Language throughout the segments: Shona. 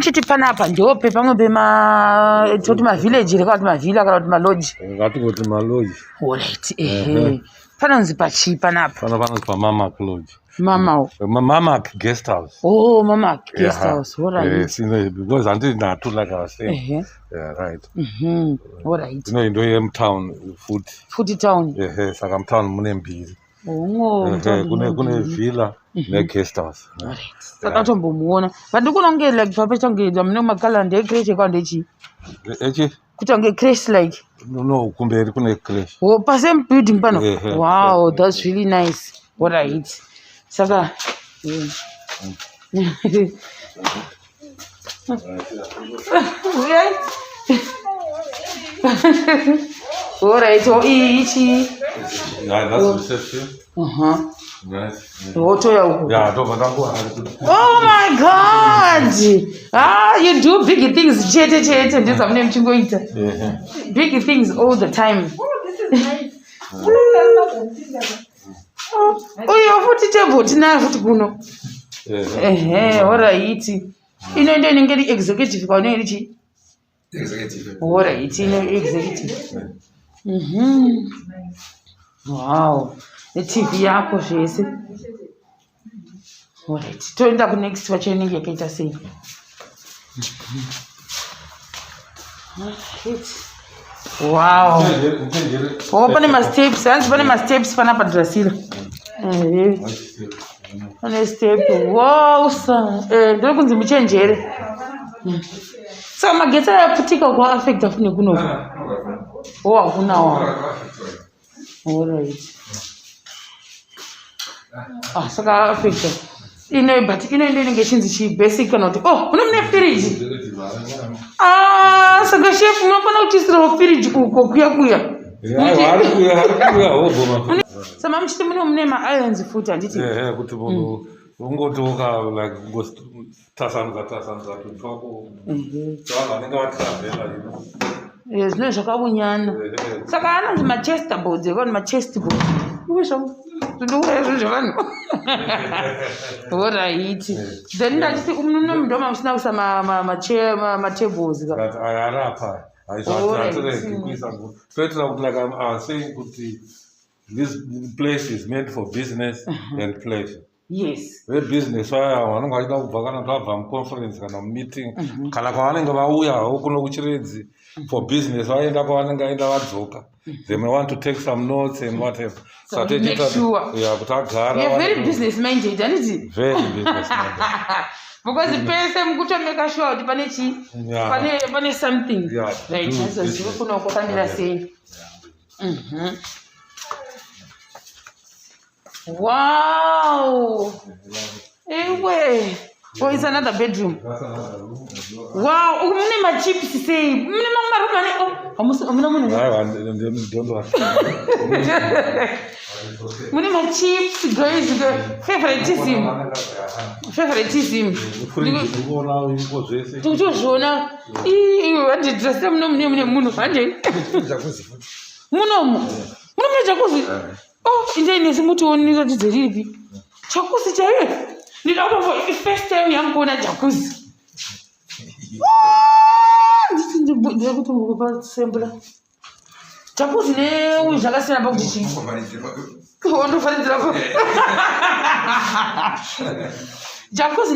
Chiti panapa ndope pamwe pema toti ma village rekati ma villa kana kuti ma lodge. Ngati kuti ma lodge. Alright. Panonzi pachi panapa. Panonzi pa Mama Lodge. Mama guest house. Oh, Mama guest house. All right. Because until not like I was saying. Yeah, right. All right. You know, in the town food town. Yeah, saka town mune mbiri. Kune villa ne guest house. Alright. Saka tombomuona. Vandikuna kunge like papechangedwa mune makalanda ecreche kwandechi. Echi? Kutange crash like. No, kumberi kune crash. Oh, pa same building pano. Wow, that's really nice. All right. Saka. Alright, so ichi. Yeah, that's reception. Nice. Oh my God! You do big things, and this name chingoita. Big things all the time. Oh, this is nice. You're foot table tonight, foot kuno. Alright. You know, then get the executive. Executive. Alright, executive. Wow. The TV yako shesi. Alright. Toenda ku next wacheningi yakaita sei. Wow. Pane ma steps, pane ma steps panapa drasira. Pane step. Wow, sa. Ndiri kunzi muchenjere. Saka magetsi ayaputika kwa affect afune kunova. Oh, akunawo. Alright. Saka affect. But inenge chinzi chi basic kana kuti unomune fridge. Saka chef unofana kutisira fridge uko kuya. Sama mchiti mune ma irons futa nditi. Kuti ungoti like tasanza tutoko. Vanenge vatravel zvino zvakabunyana. Saka anonzi ma chest boards, ma chest boards. Alright. Then ndachiti munomudoma musina kusa ma tables. Arapa. Like I'm saying this place is meant for business and pleasure. Yes. Business vanenge vachida kubva kana tabva muconference kana meeting kana kwavanenge vauya kuno kuchiredzi for business vaenda kwavanenge vaenda vadzoka. They may want to take some notes and whatever. So make sure. Kuti agara. You're very business minded, isn't it? Very business minded. Because the person kuto make sure kuti pane something. Yeah. Right. So you kuno kufanira sei. Wow. Anyway. Oh, it's another bedroom. That's another room. Wow. Mune ma chips say. Mune ma room mune. Don't worry. Mune ma chips guys. Favoritism. Tuzvona. Andi dress mune hanje. Munomu. Mune jacuzzi. Indeni simutooni kuti dziripi. Jacuzzi chaiye. The first time I'm going to jacuzzi. This is the simple. Jacuzzi ne uzakasina pa kuti jacuzzi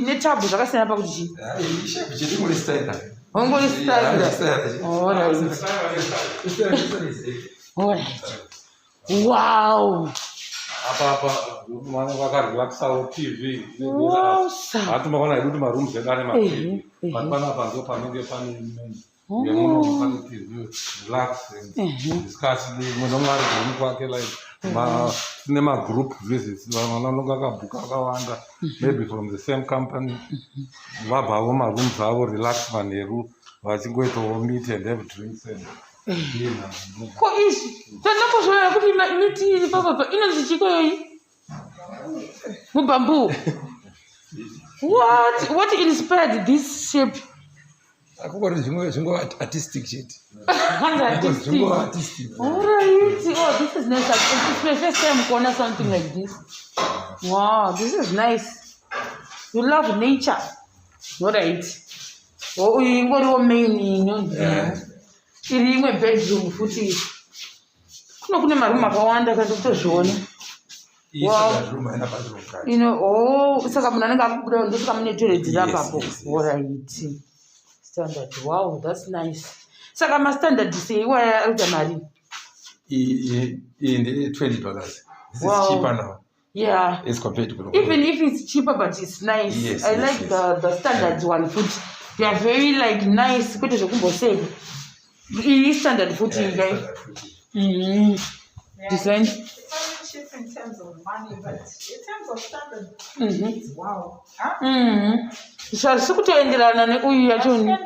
ne tabu zakasina pa kuti Alright. Wow. Apa vakarelaxawo TV. Hatimaona kuti maroom zvedare ma-TV. But panapa ndo panenge pane pane TV, relax and discuss. Munhu ari kumu kwake like tine ma-group visits. Vanonga vakabhuka vakawanda. Maybe from the same company. Vabvawo maroom dzavo relax manheru. Vachingoitawo meet and have drinks and Ko ishi. Tanakozvona kuti miti iri papa inonzi chikoyi. Mubambu. What inspired this shape? Akubari zvingo artistic shit. Artistic. Alright. Oh, this is nice. It's my first time corner something like this. Wow, this is nice. you love nature. Alright. Ingoriwo main inonzi. Iri imwe bedroom futi. Kune marumu akawanda kandi kutozviona. Saka munhu anenge akubuda ndosaka mune toilet rapapo. Alright. Standard. Wow, that's nice. Saka ma-standard sei waya arikuita mari? $20. This is cheaper now. Yeah. As compared to even if it's cheaper, but it's nice. Yes, I like the standard one food. They are very like nice. Kwete zvokumboseva. Iyi standard food guys. Design. It's cheap in terms of money, but in terms of standard, it's wow. Sikutoenderana neuyu yachoni.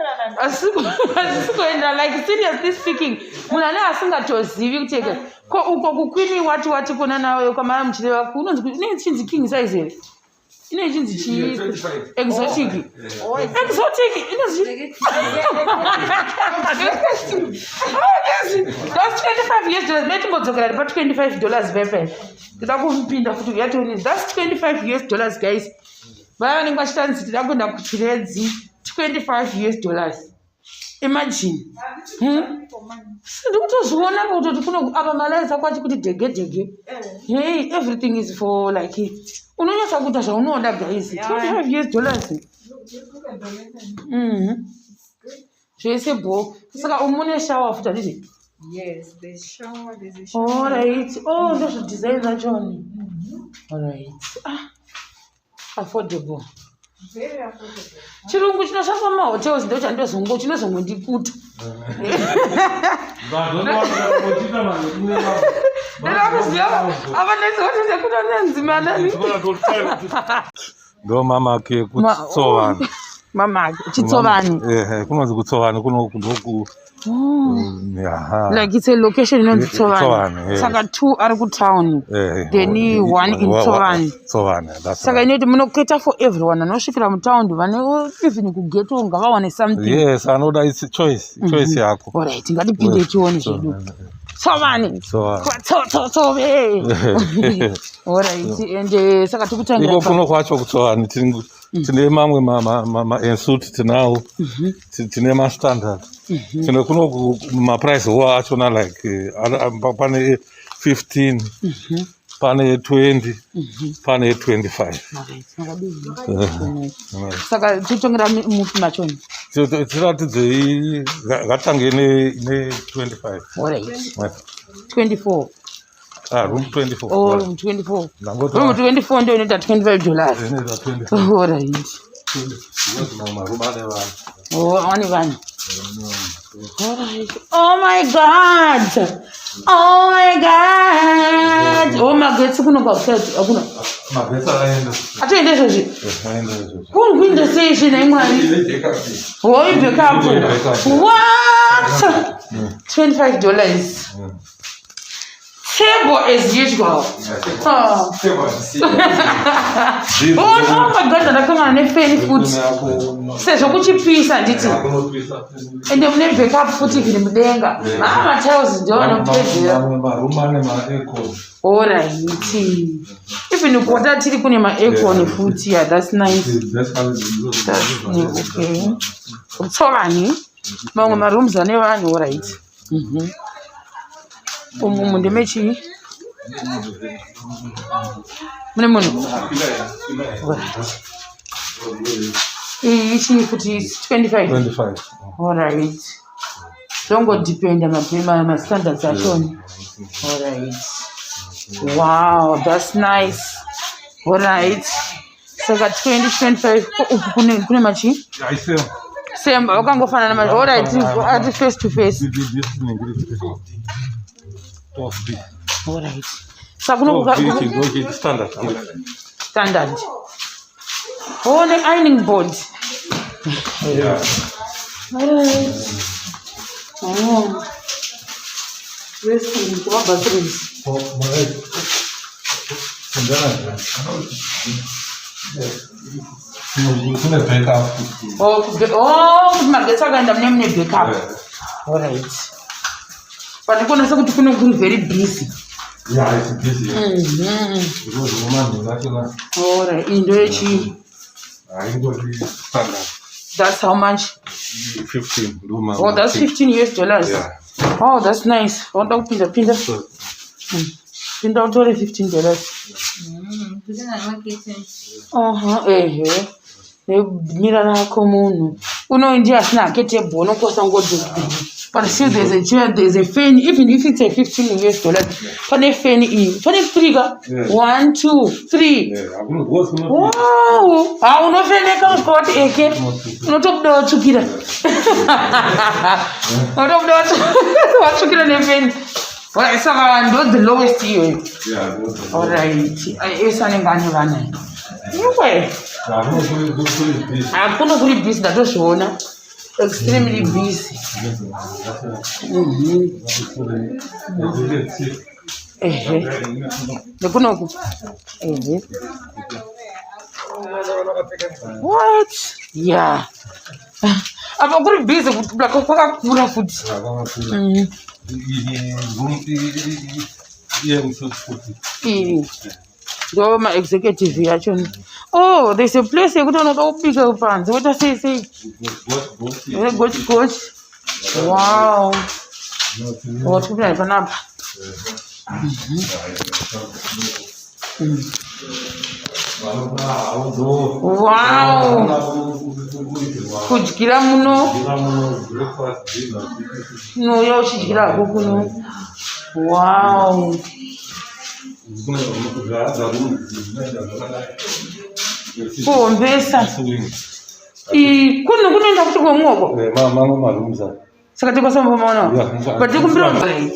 Asikutoenderana like seriously speaking. Munhu ane asingatozivi kuteka. Ko uko kukwini wati kona nawe kwamara muchireva kunonzi chinzi king size here. Ine chinzi chi exotic. Exotic inonzi. That's $25. Metimbodzokera pa $25 pepe. Ndida kumpinda futi yatoni. That's $25 guys. Vaya vanenge vachitanzi tida kuenda kuchiredzi $25. Imagine. Ndikutozviona kuti kuno apa malaisa kwachi kuti dhege. Hey, everything is for like unonyasa kuita zvaunoda guys. $25. Zvese bo. Saka umune shower futa ndizvi. Yes, there's shower, there's a shower. Alright. Oh, ndozvo design zvachoni. Alright. Affordable. Very affordable. Chirungu chinoshandiswa mumahotels ndo chinozongondikuta. Ndo mamake kutsovana. Mamake chitsovani. Kunonzi kutsovana kunoku. Like it's a location inonzi Tsovani. Saka 2 ari kutown. Then 1 in Tsovani. Saka inoti munoketa for everyone. Anosvikira mutown vane even kugeto ngavawane something. Yes, anoda it's choice yako. Alright, ngatipinde tione zvedu. Tsovani. Tsove. Alright, and saka tikutangira. Iko kuno kwacho kutsovani tine mamwe ma-ensuit tinawo. Tine ma-standard. Tine kuno ma-price wa achona like pane 15, pane 20, pane 25. Saka titongira mupi machoni? Tiratidze gatange ne 25. Alright. 24. Room 24. Oh, room 24. Room 24 ndio inoita $25. Alright. Oh, only one. Alright. Oh my god. Oh my god. Oh my god. Kuno kwa kati akuna. Magetsa aenda. Atende zvozi. Aenda zvozi. Kuno kuinde station imwari. Oh, backup. What? $25. Table as usual. Oh my god, ndakanga nefeni futi. Sezvo kuchipisa nditi. Ende mune backup futi zviri mudenga. Ma-tiles ndio anopedzera. Alright. Even ukota tiri kune ma-aircon futi. Yeah, that's nice. That's okay. Tsovani. Mamwe ma-rooms ane vanhu, alright. Munde mechi mune munhu ichi futi 25. Alright. Don't depend on my standards achoni. Alright. Wow, that's nice. Alright. Saka 25 kune machi? Same wakangofanana machi. Alright, at face to face. Alright. Saka kuno standard. Oh, the ironing board. Yeah. Alright. Oh. Resting for bathrooms. Oh, magetsi akaenda mune backup. Alright. But you know kuti kuno very busy. Yeah, it's busy. Because woman is actually. Alright, indochi. That's how much? 15. Oh, that's $15. Yeah. Oh, that's nice. Oh, don't pinda. Pinda only $15. Mira nako munhu unoindia asina akete bono kosa ngodzo. But still there's a chair, there's a fan, even if it's a $15. Pane fan in. Pane trigger. 1, 2, 3. Wow. Unofeneka spot eke. Unotobda watsukira. Unotobda watsukira nefan. Well, so not the lowest here. Yeah. All right. Esane ngani vana. Anyway. I'm going to be busy. That's what extremely busy. What? Yeah. I'm going to be busy with black food. Go my executive actually. Oh, there's a place you don't know big pants. What does it say? Goat. Wow. What people like up? Wow. Kujikira muno. No, yo shikira kuno. Wow. Mbesa. Kunoenda kuti kwomwoko. Mama marumza. Saka tikosamba mama. But tikumbira mbele.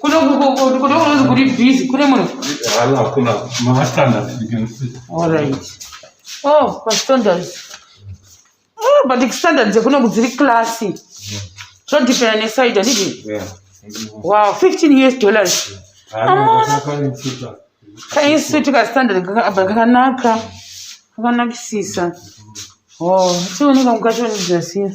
Kuno kuri busy kune muno. Hala kuna ma standard against. All right. Oh, for standards. Oh, but the standards kuno kuziri classy. So depend on side did. Yeah. Wow, $15. Can you switch to standard kakanaka kakanakisisa. Oh, so nika mukachoni dzasiya.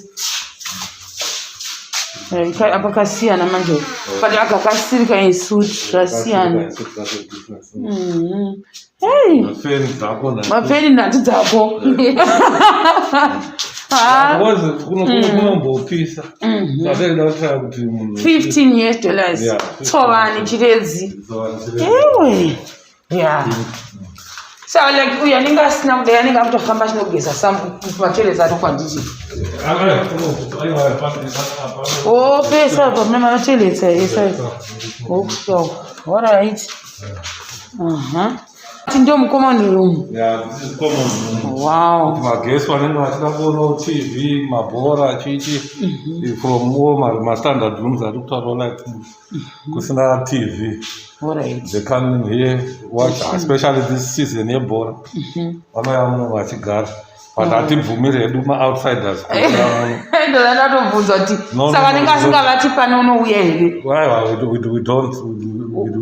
Apakasiyana manje. Pati akakasirika insuit rasiyana. Hey. Mapeni ndati dzako. $15. Tsovani chirezi. Ewe. Yeah. So like uyaninga sina muda yaninga mtofamba chinogeza sambu machele atokwa ndiji. Oh, pesa kwa machele esa. Okay. All right. Ndio common room. Yeah, this is common room. Wow. Maguests wanenge vachida kuonawo TV, mabhora chichi from all my standard rooms ari kutaura like kusina TV. All right. They come in here watch, especially this season yebhora. Vanouya vachigara. But hatibvumiri hedu ma-outsiders. Ndo ndatovhunzwa kuti saka ninga asingavati pano unouya here. We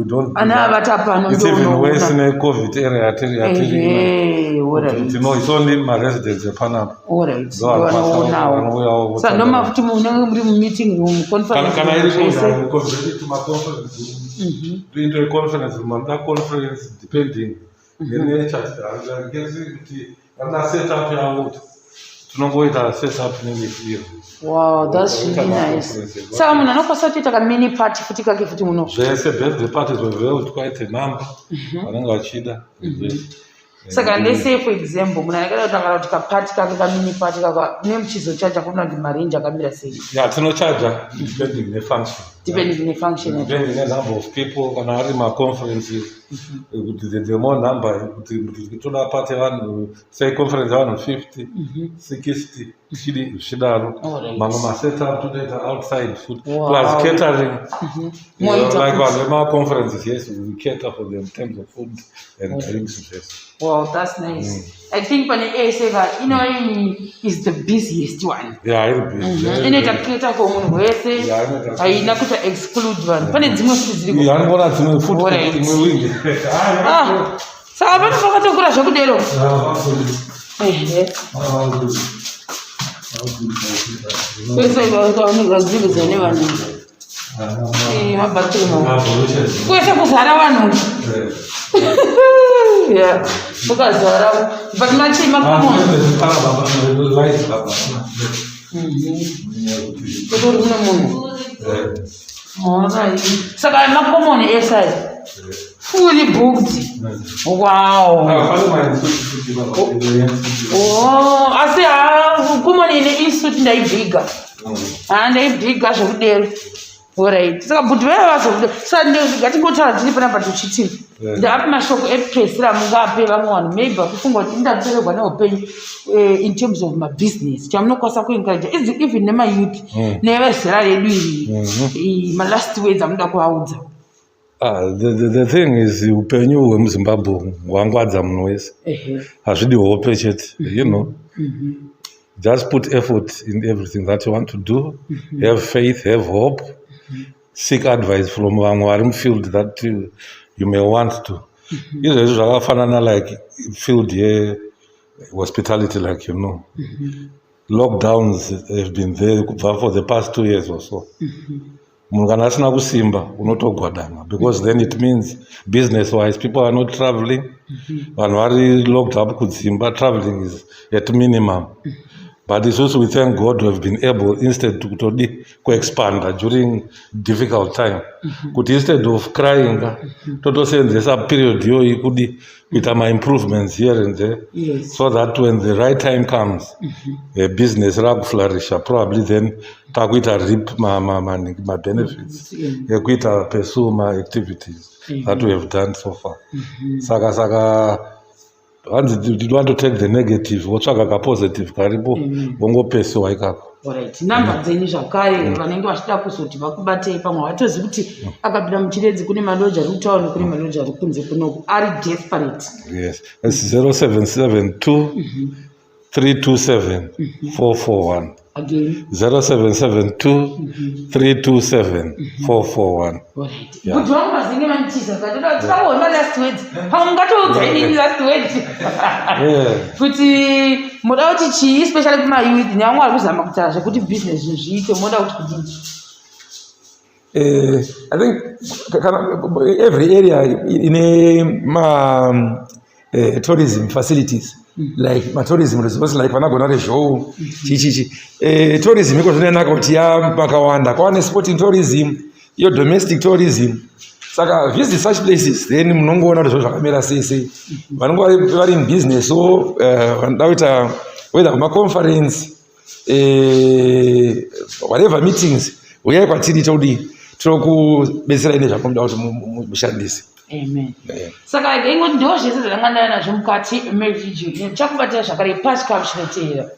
don't. Ana avata pano. It's even worse in a COVID area. It's only my residents Panama. All right. So no mafuti muri meeting room conference. Can I contribute to my conference? Into a conference room, that conference depending. Then and I set up here out. To know what I set up in this year. Wow, that's really nice. So I'm not going to take a mini party for tika kifuti muno. Yes, birthday parties were held quite a number. Ananga chida. So let's say for example, munakala utangala tika party kaka mini party kaka nemchizo charge kuna ndimarinja kamera sei. Yeah, tino charge depending the function. Depending the function. Depending the number of people kana ari ma conferences. The more number tuna party one say conference 150 60 shidaro mama ma set up today outside food plus catering. Like our conferences, yes, we cater for them in terms of food and drinks. Yes. Wow, that's nice. I think when ASEVA, is the busiest one. Yeah, it's busy. And it's a cater for Munwese. I not to exclude one. When it's mostly the food. So I'm going to go to Shakudero. Yeah. Ukazara. But machi makomoni. Kutori kuna munhu. Alright. Saka makomoni esai. Fully booked. Wow. Oh, asi komoni ine isuit ndaibhiga. Ndaibhiga zvekudero. Alright. Saka bhuti wewe vazokuda. Saka ngatingotara tiri panapa tuchitini. Ndapi mashoko epresira mungape vamwe vanhu maybe vakufunga kuti ndapererwa neupenyu in terms of my business. Chamunokwanisa kuencourage even nemayouth nevezera redu iri malast words amunoda kuvaudza. The thing is upenyu hwemuzimbabwe hwangwadza munhu wese. Hazvidi hope chete, you know. Just put effort in everything that you want to do. Have faith, have hope. Seek advice from vamwe vari mufield that you may want to. Izvezvi zvakafanana like field hospitality, like you know. Lockdowns have been there for the past 2 years or so. Munhu kana asina kusimba unotogwadama, because then it means business wise people are not traveling. Vanhu vari locked up kudzimba, traveling is at minimum. But it's also we thank God we have been able instead to expand during difficult time. Kuti instead of crying, totosenzesa period yo kudi with my improvements here and there, so that when the right time comes, business rag flourish, probably then takuita reap my benefits, kuita pursue my activities that we have done so far. Saka once you want to take the negative, wotsvaga ka positive karipo, bongopesuwa ikako. Alright, namba dzenyu zvakare vanenge vachida kuzoti vakubatei pamwe vatozivi kuti akapinda muchiredzi kune maloja ari kutauni kune maloja ari kunze kunoku ari desperate. Yes, it's 0772 327 441. Again 0772 327 441. Alright. But wangu mazinge manitiza katoda tsaona last words. Haungatoudza ini last words. Kuti moda kuti chi especially kuma youth nyamwe ari kuzama kutaura zvekuti business zviite moda kuti kudini. I think every area in tourism facilities, like tourism resources, like vanagona show tourism iko zvinenaka kuti yapakawanda kwane sporting tourism, your domestic tourism. Saka visit such places, then munongoona kuti zvakamira sei vanongo vari in business, so vanoda kuita whether kuma-conference whatever meetings, uyai kwatiri tokubetsera ine zvamunoda kuti mushandise. Amen. Saka ingoti ndo zvese zvangandana nazvo mukati mevidio chakubatira zvakare pasi kamchinotera.